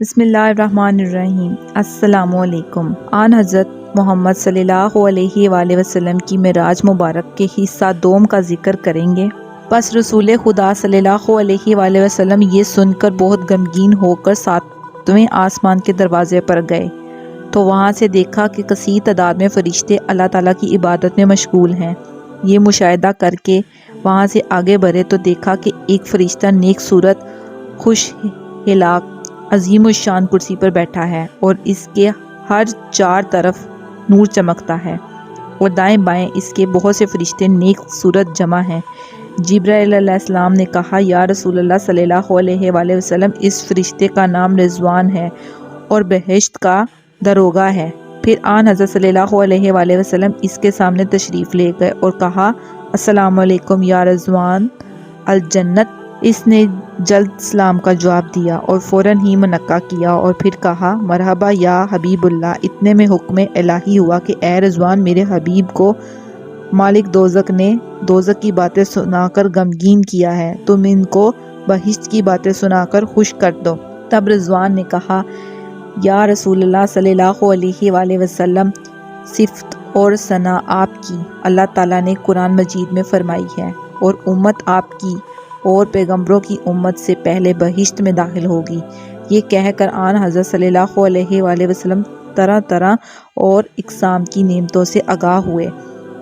بسم اللہ الرحمن الرحیم۔ السلام علیکم۔ آن حضرت محمد صلی اللہ علیہ وآلہ وسلم کی معراج مبارک کے حصہ دوم کا ذکر کریں گے۔ پس رسول خدا صلی اللہ علیہ وآلہ وسلم یہ سن کر بہت غمگین ہو کر ساتویں آسمان کے دروازے پر گئے تو وہاں سے دیکھا کہ کثیر تعداد میں فرشتے اللہ تعالیٰ کی عبادت میں مشغول ہیں۔ یہ مشاہدہ کر کے وہاں سے آگے بڑھے تو دیکھا کہ ایک فرشتہ نیک صورت، خوش ہلاک، عظیم الشان کرسی پر بیٹھا ہے اور اس کے ہر چار طرف نور چمکتا ہے، اور دائیں بائیں اس کے بہت سے فرشتے نیک صورت جمع ہیں۔ جبرائیل علیہ السلام نے کہا، یا رسول اللہ صلی اللہ علیہ وآلہ وسلم، اس فرشتے کا نام رضوان ہے اور بہشت کا داروغہ ہے۔ پھر آن حضرت صلی اللہ علیہ وآلہ وسلم اس کے سامنے تشریف لے گئے اور کہا، السلام علیکم یا رضوان الجنت۔ اس نے جلد سلام کا جواب دیا اور فوراً ہی منقع کیا اور پھر کہا، مرحبا یا حبیب اللہ۔ اتنے میں حکم الہی ہوا کہ اے رضوان، میرے حبیب کو مالک دوزخ نے دوزخ کی باتیں سنا کر غمگین کیا ہے، تم ان کو بہشت کی باتیں سنا کر خوش کر دو۔ تب رضوان نے کہا، یا رسول اللہ صلی اللہ علیہ وآلہ وسلم، صفت اور ثنا آپ کی اللہ تعالیٰ نے قرآن مجید میں فرمائی ہے، اور امت آپ کی اور پیغمبروں کی امت سے پہلے بہشت میں داخل ہوگی۔ یہ کہہ کر آن حضرت صلی اللہ علیہ وآلہ وسلم طرح طرح اور اقسام کی نعمتوں سے آگاہ ہوئے۔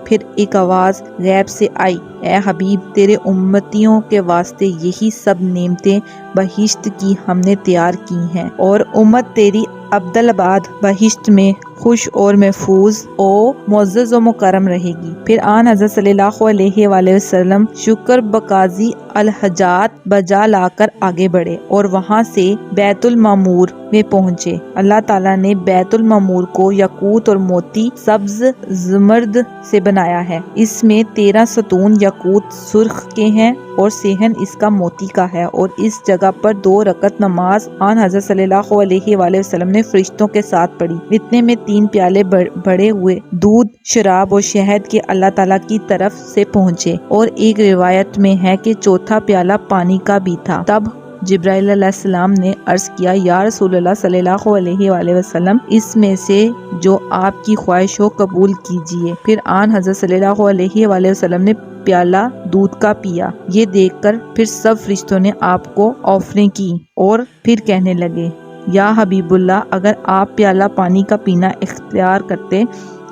پھر ایک آواز غیب سے آئی، اے حبیب، تیرے امتیوں کے واسطے یہی سب نعمتیں بہشت کی ہم نے تیار کی ہیں، اور امت تیری عبدالآباد بہشت میں خوش اور محفوظ و معزز و مکرم رہے گی۔ پھر آن حضرت صلی اللہ علیہ وآلہ وسلم شکر بقاضی الحاجات بجا لا کر آگے بڑھے اور وہاں سے بیت المعمور میں پہنچے۔ اللہ تعالیٰ نے بیت المعمور کو یاقوت اور موتی سبز زمرد سے بنایا ہے۔ اس میں 13 ستون یاقوت سرخ کے ہیں اور صحن اس کا موتی کا ہے، اور اس جگہ پر 2 رکعت نماز آن حضرت صلی اللہ علیہ وآلہ وسلم نے فرشتوں کے ساتھ پڑھی۔ اتنے میں 3 پیالے بڑے ہوئے دودھ، شراب اور شہد کے اللہ تعالیٰ کی طرف سے پہنچے، اور ایک روایت میں ہے کہ 4تھا پیالہ پانی کا بھی تھا۔ تب جبرائیل علیہ السلام نے عرض کیا، یا رسول اللہ صلی اللہ علیہ وآلہ وسلم، اس میں سے جو آپ کی خواہش ہو قبول کیجئے۔ پھر آن حضرت صلی اللہ علیہ وآلہ وسلم نے پیالہ دودھ کا پیا۔ یہ دیکھ کر پھر سب فرشتوں نے آپ کو آفریں کی اور پھر کہنے لگے، یا حبیب اللہ، اگر آپ پیالہ پانی کا پینا اختیار کرتے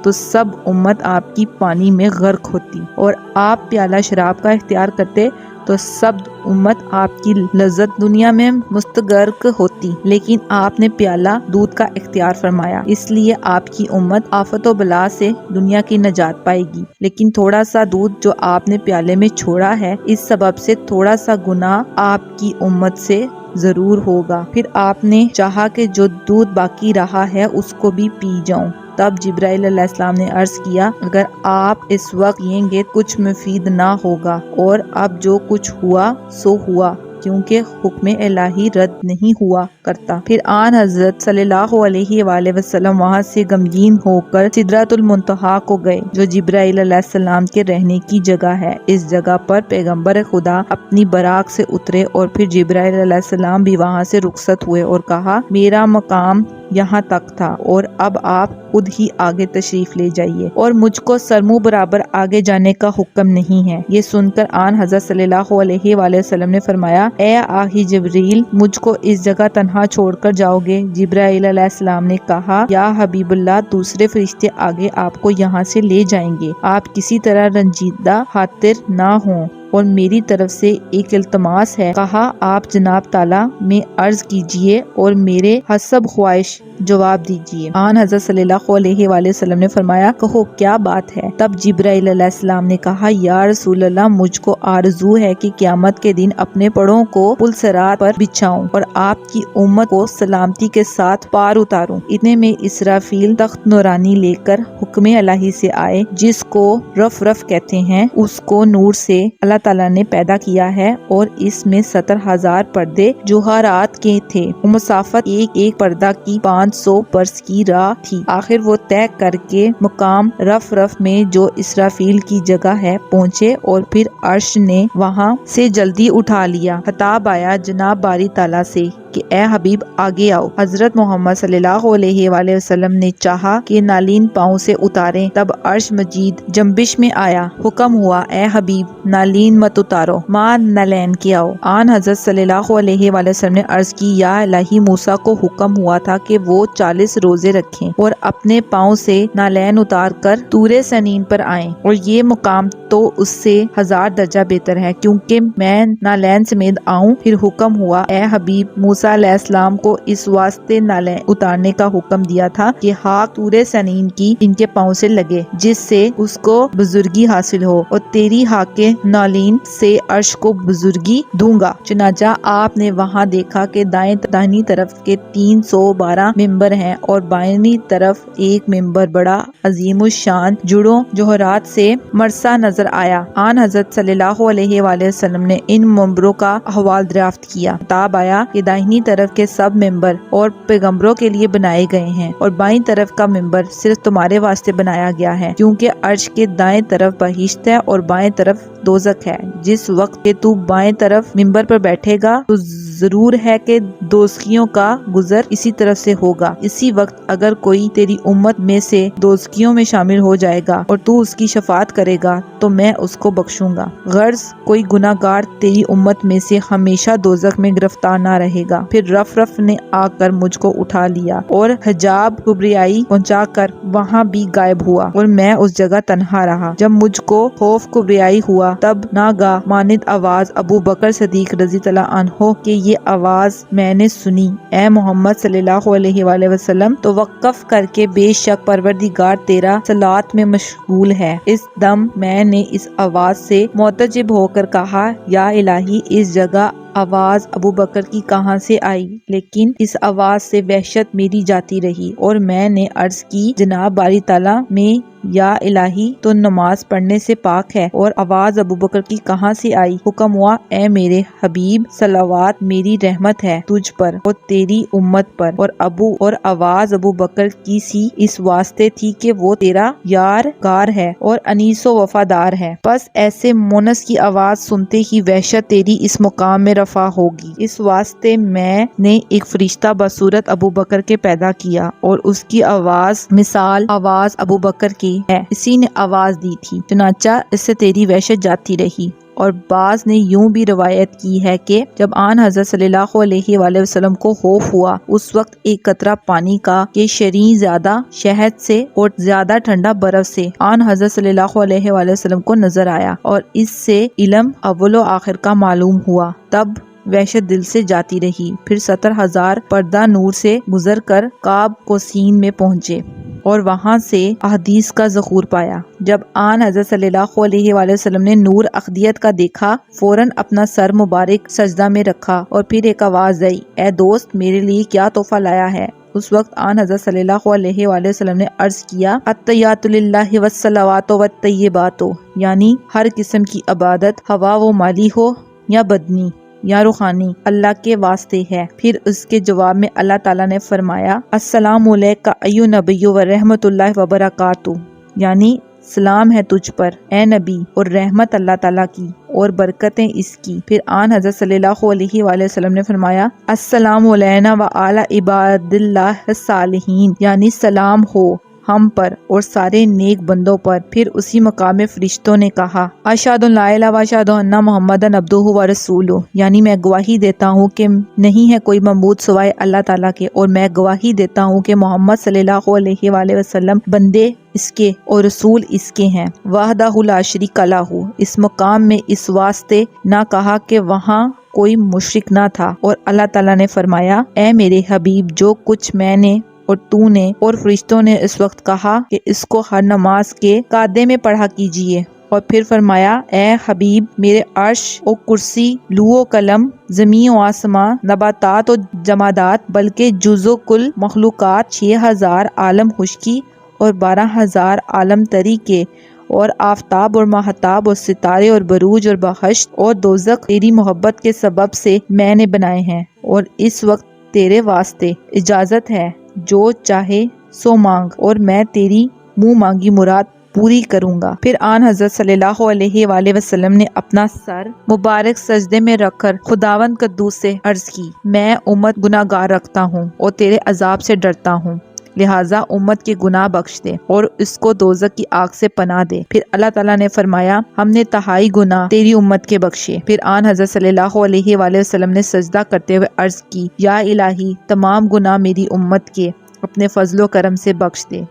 تو سب امت آپ کی پانی میں غرق ہوتی، اور آپ پیالہ شراب کا اختیار کرتے تو سب امت آپ کی لذت دنیا میں مستغرق ہوتی، لیکن آپ نے پیالہ دودھ کا اختیار فرمایا، اس لیے آپ کی امت آفت و بلا سے دنیا کی نجات پائے گی۔ لیکن تھوڑا سا دودھ جو آپ نے پیالے میں چھوڑا ہے، اس سبب سے تھوڑا سا گناہ آپ کی امت سے ضرور ہوگا۔ پھر آپ نے چاہا کہ جو دودھ باقی رہا ہے اس کو بھی پی جاؤں۔ تب جبرائیل علیہ السلام نے عرض کیا، اگر آپ اس وقت پیئیں گے کچھ مفید نہ ہوگا، اور اب جو کچھ ہوا سو ہوا، کیونکہ حکم الہی رد نہیں ہوا کرتا۔ پھر آن حضرت صلی اللہ علیہ وآلہ وسلم وہاں سے غمگین ہو کر سدرۃ المنتہا کو گئے، جو جبرائیل علیہ السلام کے رہنے کی جگہ ہے۔ اس جگہ پر پیغمبر خدا اپنی براق سے اترے اور پھر جبرائیل علیہ السلام بھی وہاں سے رخصت ہوئے اور کہا، میرا مقام یہاں تک تھا اور اب آپ خود ہی آگے تشریف لے جائیے، اور مجھ کو سرمو برابر آگے جانے کا حکم نہیں ہے۔ یہ سن کر آن حضرت صلی اللہ علیہ وآلہ وسلم نے فرمایا، اے آقی جبریل، مجھ کو اس جگہ تنہا چھوڑ کر جاؤ گے؟ جبرائیل علیہ السلام نے کہا، یا حبیب اللہ، دوسرے فرشتے آگے آپ کو یہاں سے لے جائیں گے، آپ کسی طرح رنجیدہ خاطر نہ ہوں، اور میری طرف سے ایک التماس ہے۔ کہا، آپ جناب تعالیٰ میں عرض کیجئے اور میرے حسب خواہش جواب دیجئے۔ آن حضرت صلی اللہ علیہ وآلہ وسلم نے فرمایا، کہو کیا بات ہے؟ تب جبرائیل علیہ السلام نے کہا، یا رسول اللہ، مجھ کو آرزو ہے کہ قیامت کے دن اپنے پروں کو پل صراط پر بچھاؤں اور آپ کی امت کو سلامتی کے ساتھ پار اتاروں۔ اتنے میں اسرافیل تخت نورانی لے کر حکم الہی سے آئے، جس کو رف رف کہتے ہیں۔ اس کو نور سے اللہ تعالیٰ نے پیدا کیا ہے، اور اس میں 70,000 پردے جوہرات کے تھے۔ مسافت ایک ایک پردہ کی 500 برس کی راہ تھی۔ آخر وہ طے کر کے مقام رف رف میں جو اسرافیل کی جگہ ہے پہنچے، اور پھر عرش نے وہاں سے جلدی اٹھا لیا۔ خطاب آیا جناب باری تعالیٰ سے کہ اے حبیب آگے آؤ۔ حضرت محمد صلی اللہ علیہ وآلہ وسلم نے چاہا کہ نالین پاؤں سے اتاریں، تب عرش مجید جنبش میں آیا۔ حکم ہوا اے حبیب نالین مت اتارو، ماں نالین کے آؤ۔ آن حضرت صلی اللہ علیہ وآلہ وسلم نے عرض کی یا الہی موسیٰ کو حکم ہوا تھا کہ وہ 40 روزے رکھیں اور اپنے پاؤں سے نالین اتار کر طور سنین پر آئیں، اور یہ مقام تو اس سے 1000 درجہ بہتر ہے کیونکہ میں نالین سمیت آؤں۔ پھر حکم ہوا اے حبیب موسیٰ علیہ السلام کو اس واسطے نالین اتارنے کا حکم دیا تھا کہ خاک طور سنین کی ان کے پاؤں سے لگے، جس سے اس کو بزرگی حاصل ہو، اور تیری خاک نالین سے عرش کو بزرگی دوں گا۔ چنانچہ آپ نے وہاں دیکھا کہ دائیں طرف کے 312 ممبر ہیں اور بائیں طرف ایک ممبر بڑا عظیم الشان جڑوں جوہرات سے مرصع نظر آیا۔ آن حضرت صلی اللہ علیہ وآلہ وسلم نے ان ممبروں کا احوال دریافت کیا۔ خطاب آیا کہ دائنی طرف کے سب ممبر اور پیغمبروں کے لیے بنائے گئے ہیں، اور بائیں طرف کا ممبر صرف تمہارے واسطے بنایا گیا ہے، کیونکہ عرش کے دائیں طرف بہشت ہے اور بائیں طرف دوزخ ہے۔ جس وقت کہ تو بائیں طرف ممبر پر بیٹھے گا تو ضرور ہے کہ دوزخیوں کا گزر اسی طرف سے ہوگا۔ اسی وقت اگر کوئی تیری امت میں سے دوزخیوں میں شامل ہو جائے گا اور تو اس کی شفاعت کرے گا تو میں اس کو بخشوں گا، غرض کوئی گناہ گار تیری امت میں سے ہمیشہ دوزخ میں گرفتار نہ رہے گا۔ پھر رف نے آ کر مجھ کو اٹھا لیا اور حجاب کبریائی پہنچا کر وہاں بھی غائب ہوا، اور میں اس جگہ تنہا رہا۔ جب مجھ کو خوف کبریائی ہوا تب ناگاہ مانند آواز ابو بکر صدیق رضی اللہ عنہ کہ یہ آواز میں نے سنی، اے محمد صلی اللہ علیہ وآلہ وسلم تو وقف کر کے بے شک پروردگار تیرا صلاۃ میں مشغول ہے۔ اس دم میں نے اس آواز سے معتجب ہو کر کہا یا الہی اس جگہ آواز ابو بکر کی کہاں سے آئی؟ لیکن اس آواز سے وحشت میری جاتی رہی، اور میں نے عرض کی جناب باری تعالیٰ میں یا الہی تو نماز پڑھنے سے پاک ہے، اور آواز ابو بکر کی کہاں سے آئی؟ حکم ہوا اے میرے حبیب صلوات میری رحمت ہے تجھ پر اور تیری امت پر، اور آواز ابو بکر کی سی اس واسطے تھی کہ وہ تیرا یار گار ہے اور انیس و وفادار ہے۔ بس ایسے مونس کی آواز سنتے ہی وحشت تیری اس مقام میں رفع ہوگی۔ اس واسطے میں نے ایک فرشتہ بصورت ابو بکر کے پیدا کیا، اور اس کی آواز مثال آواز ابو بکر کی ہے، اسی نے آواز دی تھی، چنانچہ اس سے تیری وحشت جاتی رہی۔ اور بعض نے یوں بھی روایت کی ہے کہ جب آن حضرت صلی اللہ علیہ وآلہ وسلم کو خوف ہوا اس وقت ایک قطرہ پانی کا کہ شریں زیادہ شہد سے اور زیادہ ٹھنڈا برف سے آن حضرت صلی اللہ علیہ وآلہ وسلم کو نظر آیا، اور اس سے علم اول و آخر کا معلوم ہوا، تب وحشت دل سے جاتی رہی۔ پھر 70,000 پردہ نور سے گزر کر کعب کو سین میں پہنچے اور وہاں سے احادیث کا ظہور پایا۔ جب آن حضرت صلی اللہ علیہ وآلہ وسلم نے نور اخدیت کا دیکھا فوراً اپنا سر مبارک سجدہ میں رکھا، اور پھر ایک آواز آئی اے دوست میرے لیے کیا تحفہ لایا ہے؟ اس وقت آن حضرت صلی اللہ علیہ وآلہ وسلم نے عرض کیا التحیات للہ والصلوات والطیبات، یعنی ہر قسم کی عبادت ہوا و مالی ہو یا بدنی یا روحانی اللہ کے واسطے ہے۔ پھر اس کے جواب میں اللہ تعالیٰ نے فرمایا السلام علیکہ ایھا نبی و رحمت اللہ وبرکاتہ، یعنی سلام ہے تجھ پر اے نبی اور رحمت اللہ تعالیٰ کی اور برکتیں اس کی۔ پھر آن حضرت صلی اللہ علیہ وآلہ وسلم نے فرمایا السلام علینا وعلی عباد اللہ الصالحین، یعنی سلام ہو ہم پر اور سارے نیک بندوں پر۔ پھر اسی مقام میں فرشتوں نے کہا اشہد ان لا الہ و اشہد ان محمدًا عبدہ و رسولہ، یعنی میں گواہی دیتا ہوں کہ نہیں ہے کوئی معبود سوائے اللہ تعالیٰ کے، اور میں گواہی دیتا ہوں کہ محمد صلی اللہ علیہ وآلہ وسلم بندے اس کے اور رسول اس کے ہیں، وحدہ لا شریک لہ۔ اس مقام میں اس واسطے نہ کہا کہ وہاں کوئی مشرک نہ تھا، اور اللہ تعالیٰ نے فرمایا اے میرے حبیب جو کچھ میں نے اور تو نے اور فرشتوں نے اس وقت کہا کہ اس کو ہر نماز کے قاعدے میں پڑھا کیجیے، اور پھر فرمایا اے حبیب میرے عرش و کرسی لوح و قلم زمین و آسماں نباتات و جمادات بلکہ جز و کل مخلوقات 6,000 عالم خشکی اور 12,000 عالم تری کے اور آفتاب اور ماہتاب اور ستارے اور بروج اور بہشت اور دوزخ تیری محبت کے سبب سے میں نے بنائے ہیں، اور اس وقت تیرے واسطے اجازت ہے جو چاہے سو مانگ، اور میں تیری منہ مانگی مراد پوری کروں گا۔ پھر آن حضرت صلی اللہ علیہ وآلہ وسلم نے اپنا سر مبارک سجدے میں رکھ کر خداوند قدوس سے عرض کی، میں امت گناہگار رکھتا ہوں اور تیرے عذاب سے ڈرتا ہوں، لہٰذا امت کے گناہ بخش دے اور اس کو دوزخ کی آگ سے پناہ دے۔ پھر اللہ تعالیٰ نے فرمایا، ہم نے تہائی گناہ تیری امت کے بخشے۔ پھر آن حضرت صلی اللہ علیہ وآلہ وسلم نے سجدہ کرتے ہوئے عرض کی، یا الہی تمام گناہ میری امت کے اپنے فضل و کرم سے بخش دے۔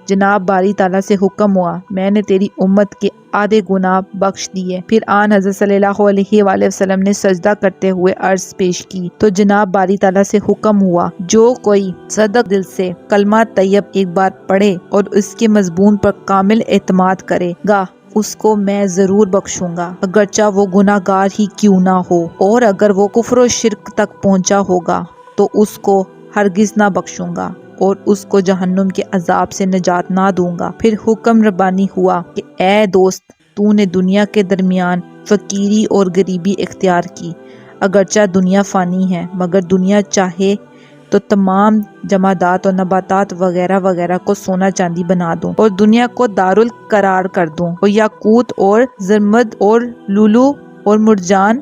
جناب باری تعالیٰ سے حکم ہوا، میں نے تیری امت کے آدھے گناہ بخش دیے۔ پھر آن حضرت صلی اللہ علیہ وآلہ وسلم نے سجدہ کرتے ہوئے عرض پیش کی تو جناب باری تعالیٰ سے حکم ہوا، جو کوئی صدق دل سے کلمہ طیب ایک بار پڑھے اور اس کے مضمون پر کامل اعتماد کرے گا، اس کو میں ضرور بخشوں گا، اگرچہ وہ گناہ گار ہی کیوں نہ ہو، اور اگر وہ کفر و شرک تک پہنچا ہوگا تو اس کو ہرگز نہ بخشوں گا اور اس کو جہنم کے عذاب سے نجات نہ دوں گا۔ پھر حکم ربانی ہوا کہ اے دوست، تو نے دنیا کے درمیان فقیری اور غریبی اختیار کی، اگرچہ دنیا فانی ہے، مگر دنیا چاہے تو تمام جمادات اور نباتات وغیرہ وغیرہ کو سونا چاندی بنا دوں اور دنیا کو دارالقرار کر دوں اور یاقوت اور زرمد اور لولو اور مرجان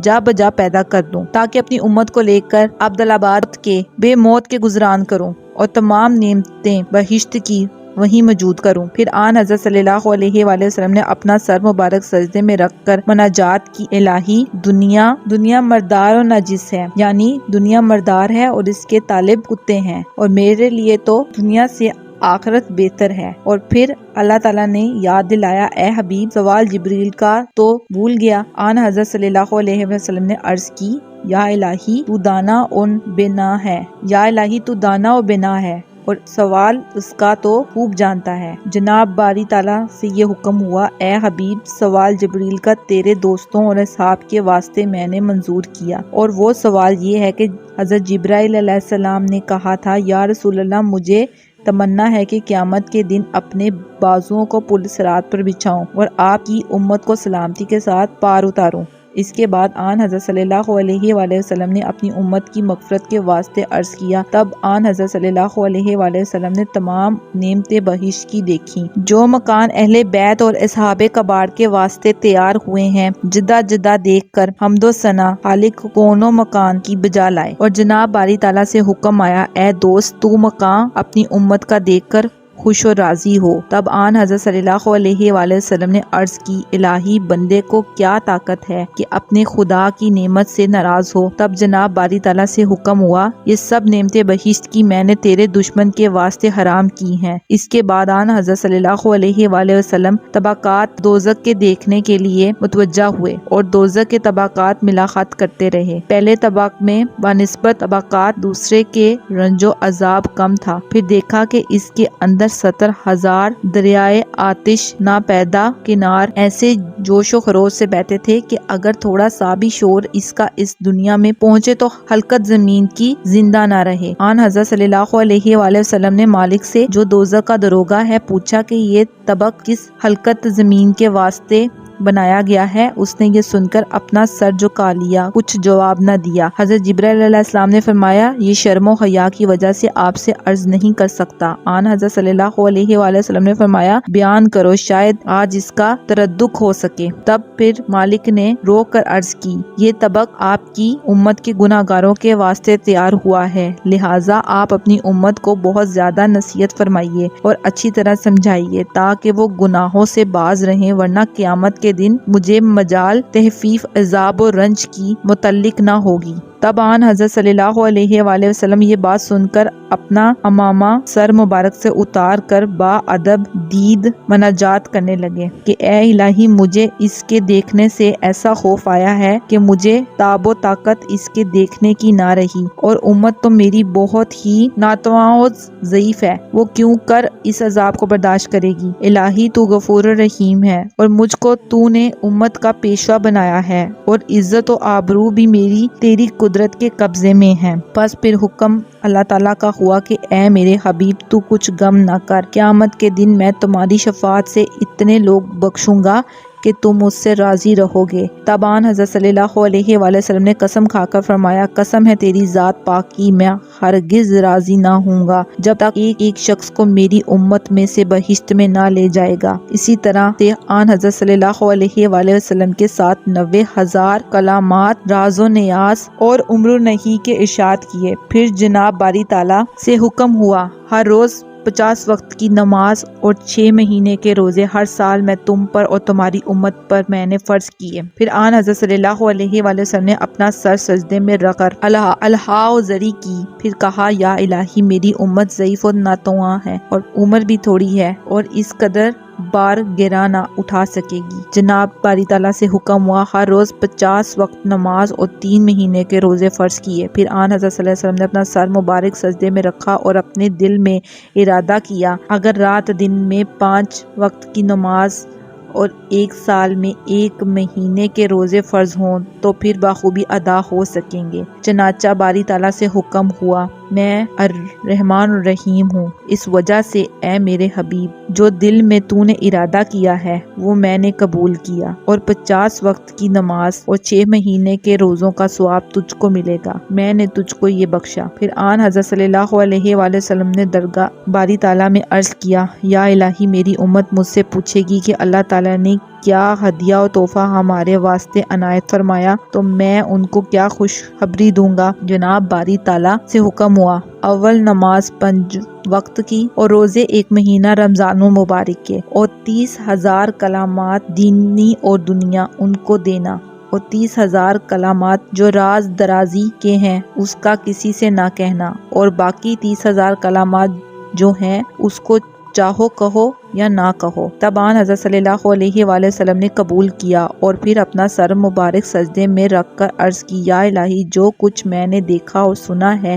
جا بجا پیدا کر دوں، تاکہ اپنی امت کو لے کر عبدالآباد کے بے موت کے گزران کروں اور تمام نعمتیں بہشت کی وہیں موجود کروں۔ پھر آن حضرت صلی اللہ علیہ وآلہ وسلم نے اپنا سر مبارک سجدے میں رکھ کر مناجات کی، الہی دنیا مردار و نجس ہے، یعنی دنیا مردار ہے اور اس کے طالب کتے ہیں، اور میرے لیے تو دنیا سے آخرت بہتر ہے۔ اور پھر اللہ تعالیٰ نے یاد دلایا، اے حبیب سوال جبریل کا تو بھول گیا؟ آن حضرت صلی اللہ علیہ وسلم نے عرض کی، یا الہی تو دانا و بنا ہے، یا الہی تو دانا و بنا ہے اور سوال اس کا تو خوب جانتا ہے۔ جناب باری تعالیٰ سے یہ حکم ہوا، اے حبیب سوال جبریل کا تیرے دوستوں اور اصحاب کے واسطے میں نے منظور کیا، اور وہ سوال یہ ہے کہ حضرت جبرائیل علیہ السلام نے کہا تھا، یا رسول اللہ مجھے تمنا ہے کہ قیامت کے دن اپنے بازوؤں کو پل صراط پر بچھاؤں اور آپ کی امت کو سلامتی کے ساتھ پار اتاروں۔ اس کے بعد آن حضرت صلی اللہ علیہ وآلہ وسلم نے اپنی امت کی مغفرت کے واسطے عرض کیا، تب آن حضرت صلی اللہ علیہ وآلہ وسلم نے تمام نعمتیں بہشت کی دیکھیں، جو مکان اہل بیت اور اصحاب کباڑ کے واسطے تیار ہوئے ہیں، جدا جدا دیکھ کر حمد و ثنا خالق کون و مکان کی بجا لائے، اور جناب باری تعالیٰ سے حکم آیا، اے دوست تو مکان اپنی امت کا دیکھ کر خوش و راضی ہو۔ تب آن حضرت صلی اللہ علیہ وآلہ وسلم نے عرض کی، الہی بندے کو کیا طاقت ہے کہ اپنے خدا کی نعمت سے ناراض ہو؟ تب جناب باری تعالیٰ سے حکم ہوا، یہ سب نعمتیں بہشت کی میں نے تیرے دشمن کے واسطے حرام کی ہیں۔ اس کے بعد آن حضرت صلی اللہ علیہ وآلہ وسلم طبقات دوزخ کے دیکھنے کے لیے متوجہ ہوئے اور دوزخ کے طبقات ملاقات کرتے رہے۔ پہلے طبق میں بنسبت طبقات دوسرے کے رنج و عذاب کم تھا، پھر دیکھا کہ اس کے اندر 70,000 دریائے آتش ناپیدا کنار ایسے جوش و خروش سے بہتے تھے کہ اگر تھوڑا سا بھی شور اس کا اس دنیا میں پہنچے تو حلقت زمین کی زندہ نہ رہے۔ آن حضرت صلی اللہ علیہ وآلہ وسلم نے مالک سے، جو دوزخ کا داروغہ ہے، پوچھا کہ یہ طبق کس حلقت زمین کے واسطے بنایا گیا ہے؟ اس نے یہ سن کر اپنا سر جھکا لیا، کچھ جواب نہ دیا۔ حضرت جبرائیل علیہ السلام نے فرمایا، یہ شرم و حیا کی وجہ سے آپ سے عرض نہیں کر سکتا۔ آن حضرت صلی اللہ علیہ وآلہ وسلم نے فرمایا، بیان کرو، شاید آج اس کا تردد ہو سکے۔ تب پھر مالک نے رو کر عرض کی، یہ طبق آپ کی امت کے گناہ گاروں کے واسطے تیار ہوا ہے، لہٰذا آپ اپنی امت کو بہت زیادہ نصیحت فرمائیے اور اچھی طرح سمجھائیے تاکہ وہ گناہوں سے باز رہیں، ورنہ قیامت کے دن مجھے مجال تخفیف عذاب و رنج کی متعلق نہ ہوگی۔ تب آن حضرت صلی اللہ علیہ وآلہ وسلم یہ بات سن کر اپنا امامہ سر مبارک سے اتار کر با ادب دید مناجات کرنے لگے کہ اے الہی مجھے اس کے دیکھنے سے ایسا خوف آیا ہے کہ مجھے تاب و طاقت اس کے دیکھنے کی نہ رہی، اور امت تو میری بہت ہی ناتواں و ضعیف ہے، وہ کیوں کر اس عذاب کو برداشت کرے گی؟ الہی تو غفور الرحیم ہے اور مجھ کو تو نے امت کا پیشوا بنایا ہے، اور عزت و آبرو بھی میری تیری قدرت کے قبضے میں ہے۔ پس پھر حکم اللہ تعالیٰ کا ہوا کہ اے میرے حبیب تو کچھ غم نہ کر، قیامت کے دن میں تمہاری شفاعت سے اتنے لوگ بخشوں گا کہ تم مجھ سے راضی رہو گے۔ تب آن حضرت صلی اللہ علیہ وآلہ وسلم نے قسم کھا کر فرمایا، قسم ہے تیری ذات پاک کی، میں ہرگز راضی نہ ہوں گا جب تک ایک ایک شخص کو میری امت میں سے بہشت میں نہ لے جائے گا۔ اسی طرح سے آن حضرت صلی اللہ علیہ وآلہ وسلم کے ساتھ 90,000 کلمات راز و نیاز اور عمر و نحی کے ارشاد کیے۔ پھر جناب باری تعالیٰ سے حکم ہوا، ہر روز 50 وقت کی نماز اور 6 مہینے کے روزے ہر سال میں تم پر اور تمہاری امت پر میں نے فرض کیے۔ پھر آن حضرت صلی اللہ علیہ وآلہ وسلم نے اپنا سر سجدے میں رکھ کر الہا و زری کی، پھر کہا، یا الہی میری امت ضعیف و ناتواں ہے اور عمر بھی تھوڑی ہے اور اس قدر بار گراں نہ اٹھا سکے گی۔ جناب باری تعالیٰ سے حکم ہوا، ہر روز 50 وقت نماز اور 3 مہینے کے روزے فرض کیے۔ پھر آن حضرت صلی اللہ علیہ وسلم نے اپنا سر مبارک سجدے میں رکھا اور اپنے دل میں ارادہ کیا، اگر رات دن میں 5 وقت کی نماز اور 1 سال میں 1 مہینے کے روزے فرض ہوں تو پھر بخوبی ادا ہو سکیں گے۔ چنانچہ باری تعالیٰ سے حکم ہوا، میں الرحمن الرحیم ہوں، اس وجہ سے اے میرے حبیب جو دل میں تو نے ارادہ کیا ہے وہ میں نے قبول کیا، اور 50 وقت کی نماز اور 6 مہینے کے روزوں کا ثواب تجھ کو ملے گا، میں نے تجھ کو یہ بخشا۔ پھر آن حضرت صلی اللہ علیہ وآلہ وسلم نے درگاہ باری تعالیٰ میں عرض کیا، یا الہی میری امت مجھ سے پوچھے گی کہ اللہ تعالیٰ نے کیا ہدیہ و تحفہ ہمارے واسطے عنایت فرمایا تو میں ان کو کیا خوشخبری دوں گا۔ جناب باری تعالیٰ سے حکم ہوا، اول نماز 5 وقت کی اور روزے 1 مہینہ رمضان المبارک کے، اور 30,000 کلمات دینی اور دنیا ان کو دینا، اور 30,000 کلمات جو راز درازی کے ہیں اس کا کسی سے نہ کہنا، اور باقی 30,000 کلمات جو ہیں اس کو چاہو کہو یا نہ کہو۔ تب آن حضرت صلی اللہ علیہ وآلہ وسلم نے قبول کیا اور پھر اپنا سر مبارک سجدے میں رکھ کر عرض کی، یا الہی جو کچھ میں نے دیکھا اور سنا ہے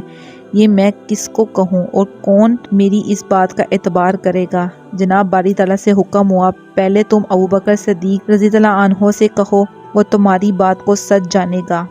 یہ میں کس کو کہوں اور کون میری اس بات کا اعتبار کرے گا۔ جناب باری تعالیٰ سے حکم ہوا، پہلے تم ابوبکر صدیق رضی اللہ عنہ سے کہو، وہ تمہاری بات کو سچ جانے گا،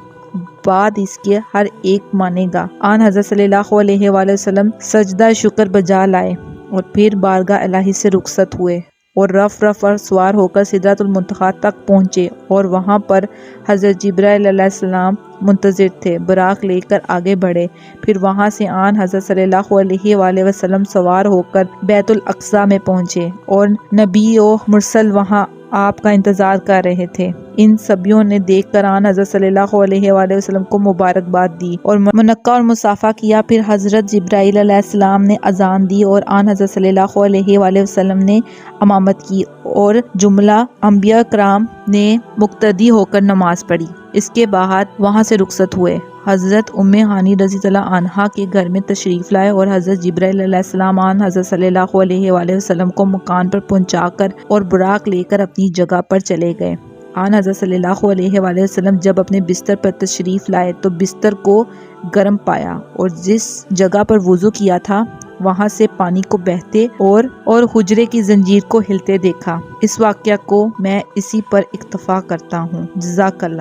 بعد اس کے ہر ایک مانے گا۔ آن حضرت صلی اللہ علیہ وآلہ وسلم سجدہ شکر بجا لائے اور پھر بارگاہ الہی سے رخصت ہوئے اور رف پر سوار ہو کر سدرۃ المنتہا تک پہنچے، اور وہاں پر حضرت جبرائیل علیہ السلام منتظر تھے، براق لے کر آگے بڑھے۔ پھر وہاں سے آن حضرت صلی اللہ علیہ وآلہ وسلم سوار ہو کر بیت الاقصیٰ میں پہنچے، اور نبی و مرسل وہاں آپ کا انتظار کر رہے تھے۔ ان سبیوں نے دیکھ کر آن حضرت صلی اللہ علیہ وآلہ وسلم کو مبارکباد دی اور منقع اور مصافحہ کیا۔ پھر حضرت جبرائیل علیہ السلام نے اذان دی اور آن حضرت صلی اللہ علیہ وآلہ وسلم نے امامت کی، اور جملہ انبیاء کرام نے مقتدی ہو کر نماز پڑھی۔ اس کے بعد وہاں سے رخصت ہوئے۔ حضرت ام ہانی رضی اللہ عنہا کے گھر میں تشریف لائے اور حضرت جبرائیل علیہ السلام آن حضرت صلی اللہ علیہ وآلہ وسلم کو مکان پر پہنچا کر اور براق لے کر اپنی جگہ پر چلے گئے۔ آن حضرت صلی اللہ علیہ وآلہ وسلم جب اپنے بستر پر تشریف لائے تو بستر کو گرم پایا، اور جس جگہ پر وضو کیا تھا وہاں سے پانی کو بہتے اور حجرے کی زنجیر کو ہلتے دیکھا۔ اس واقعہ کو میں اسی پر اکتفا کرتا ہوں۔ جزاک اللہ۔